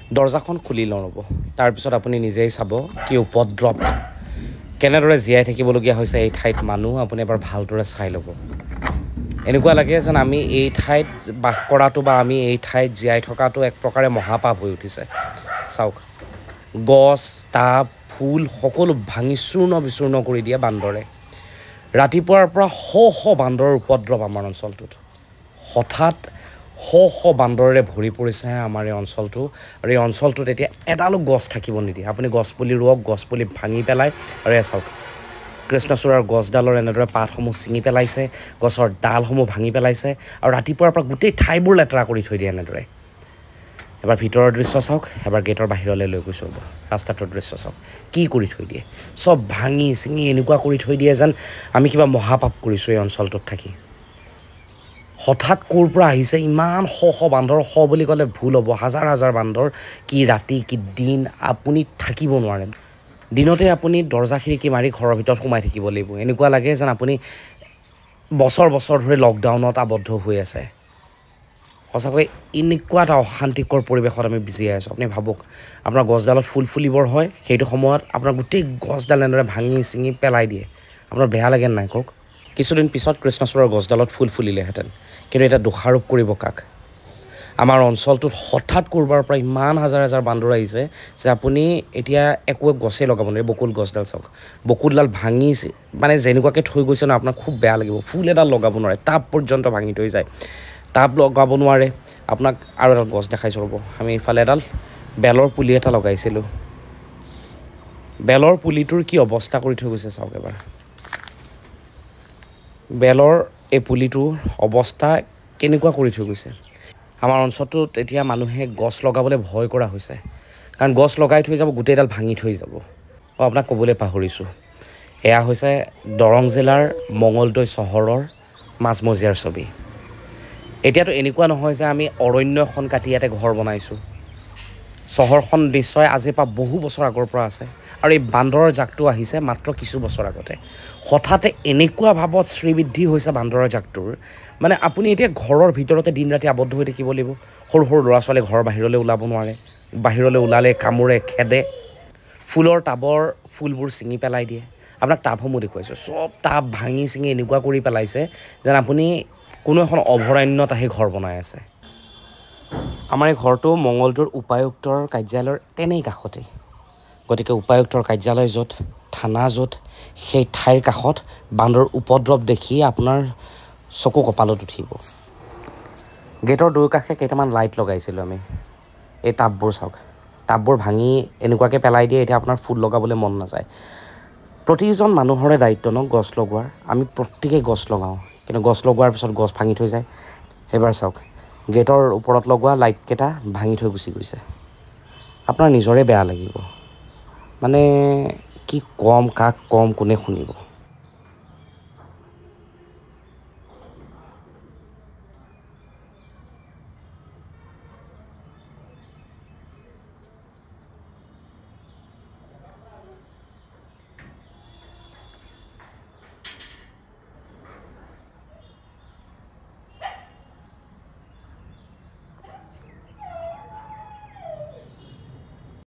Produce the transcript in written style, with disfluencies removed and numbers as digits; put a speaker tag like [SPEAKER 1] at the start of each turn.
[SPEAKER 1] দৰজাখন খুলি লওঁ ৰ'ব তাৰপিছত আপুনি নিজেই চাব কি উপদ্ৰৱ কেনেদৰে জীয়াই থাকিবলগীয়া হৈছে এই ঠাইত মানুহ আপুনি এবাৰ ভালদৰে চাই ল'ব এনেকুৱা লাগে যেন আমি এই ঠাইত বাস কৰাটো বা আমি এই ঠাইত জীয়াই থকাটো এক প্ৰকাৰে মহাপাপ হৈ উঠিছে চাওক গছ টাব ফুল সকলো ভাঙি চূৰ্ণ বিচূৰ্ণ কৰি দিয়ে বান্দৰে ৰাতিপুৱাৰ পৰা শ বান্দৰৰ উপদ্ৰৱ আমাৰ অঞ্চলটোত হঠাৎ শ বান্দৰেৰে ভৰি পৰিছে আমাৰ এই অঞ্চলটো আৰু এই অঞ্চলটোত এতিয়া এডালো গছ থাকিব নিদিয়ে আপুনি গছপুলি ৰুৱক গছপুলি ভাঙি পেলাই আৰু চাওক কৃষ্ণচূড়াৰ গছডালৰ এনেদৰে পাতসমূহ ছিঙি পেলাইছে গছৰ ডালসমূহ ভাঙি পেলাইছে আৰু ৰাতিপুৱাৰ পৰা গোটেই ঠাইবোৰ লেতেৰা কৰি থৈ দিয়ে এনেদৰে এবাৰ ভিতৰৰ দৃশ্য চাওক এবাৰ গেটৰ বাহিৰলৈ লৈ গৈছোঁ ৰাস্তাটোৰ দৃশ্য চাওক কি কৰি থৈ দিয়ে চব ভাঙি ছিঙি এনেকুৱা কৰি থৈ দিয়ে যেন আমি কিবা মহাপাপ কৰিছোঁ এই অঞ্চলটোত থাকি হঠাৎ ক'ৰ পৰা আহিছে ইমান শ বান্দৰ বুলি ক'লে ভুল হ'ব হাজাৰ বান্দৰ কি ৰাতি কি দিন আপুনি থাকিব নোৱাৰে দিনতে আপুনি দৰজা খিৰিকী মাৰি ঘৰৰ ভিতৰত সোমাই থাকিব লাগিব এনেকুৱা লাগে যেন আপুনি বছৰ ধৰি লকডাউনত আবদ্ধ হৈ আছে সঁচাকৈ এনেকুৱা এটা অশান্তিকৰ পৰিৱেশত আমি জীয়াই আছোঁ আপুনি ভাবক আপোনাৰ গছডালত ফুল ফুলিবৰ হয় সেইটো সময়ত আপোনাৰ গোটেই গছডাল এনেদৰে ভাঙি ছিঙি পেলাই দিয়ে আপোনাৰ বেয়া লাগে নাই কওক কিছুদিন পিছত কৃষ্ণচূড়াৰ গছডালত ফুল ফুলিলেহেঁতেন কিন্তু এটা দোষাৰোপ কৰিব কাক আমাৰ অঞ্চলটোত হঠাৎ কৰবাৰ পৰা ইমান হাজাৰ বান্দৰ আহিছে যে আপুনি এতিয়া একো গছেই লগাব নোৱাৰে বকুল গছডাল চাওক বকুলডাল ভাঙি মানে যেনেকুৱাকৈ থৈ গৈছে ন আপোনাৰ খুব বেয়া লাগিব ফুল এডাল লগাব নোৱাৰে টাব পৰ্যন্ত ভাঙি থৈ যায় টাব লগাব নোৱাৰে আপোনাক আৰু এডাল গছ দেখাইছোঁ ৰ'ব আমি ইফালে এডাল বেলৰ পুলি এটা লগাইছিলোঁ বেলৰ পুলিটোৰ কি অৱস্থা কৰি থৈ গৈছে চাওক এবাৰ বেলৰ এই পুলিটোৰ অৱস্থা কেনেকুৱা কৰি থৈ গৈছে আমাৰ অঞ্চলটোত এতিয়া মানুহে গছ লগাবলৈ ভয় কৰা হৈছে কাৰণ গছ লগাই থৈ যাব গোটেইডাল ভাঙি থৈ যাব আপোনাক ক'বলৈ পাহৰিছোঁ এয়া হৈছে দৰং জিলাৰ মঙলদৈ চহৰৰ মাজমজিয়াৰ ছবি এতিয়াতো এনেকুৱা নহয় যে আমি অৰণ্য এখন কাটি ইয়াতে ঘৰ বনাইছোঁ চহৰখন নিশ্চয় আজিৰ পৰা বহু বছৰ আগৰ পৰা আছে আৰু এই বান্দৰৰ জাকটো আহিছে মাত্ৰ কিছু বছৰ আগতে হঠাতে এনেকুৱা ভাৱত শ্ৰীবৃদ্ধি হৈছে বান্দৰৰ জাকটোৰ মানে আপুনি এতিয়া ঘৰৰ ভিতৰতে দিন ৰাতি আবদ্ধ হৈ থাকিব লাগিব সৰু ল'ৰা ছোৱালী ঘৰৰ বাহিৰলৈ ওলাব নোৱাৰে বাহিৰলৈ ওলালে কামোৰে খেদে ফুলৰ টাবৰ ফুলবোৰ ছিঙি পেলাই দিয়ে আপোনাক টাবসমূহ দেখুৱাইছোঁ চব টাব ভাঙি ছিঙি এনেকুৱা কৰি পেলাইছে যেন আপুনি কোনো এখন অভয়াৰণ্যত আহি ঘৰ বনাই আছে আমাৰ এই ঘৰটো মঙলদৈৰ উপায়ুক্তৰ কাৰ্যালয়ৰ তেনেই কাষতেই গতিকে উপায়ুক্তৰ কাৰ্যালয় য'ত থানা য'ত সেই ঠাইৰ কাষত বান্দৰৰ উপদ্ৰৱ দেখি আপোনাৰ চকু কপালত উঠিব গেটৰ দুয়োকাষে কেইটামান লাইট লগাইছিলোঁ আমি এই টাববোৰ চাওক টাববোৰ ভাঙি এনেকুৱাকৈ পেলাই দিয়ে এতিয়া আপোনাৰ ফুল লগাবলৈ মন নাযায় প্ৰতিজন মানুহৰে দায়িত্ব ন গছ লগোৱাৰ আমি প্ৰত্যেকেই গছ লগাওঁ কিন্তু গছ লগোৱাৰ পিছত গছ ভাঙি থৈ যায় এবাৰ চাওক গেটৰ ওপৰত লগোৱা লাইটকেইটা ভাঙি থৈ গুচি গৈছে আপোনাৰ নিজৰে বেয়া লাগিব মানে কি কম কাক কম কোনে শুনিব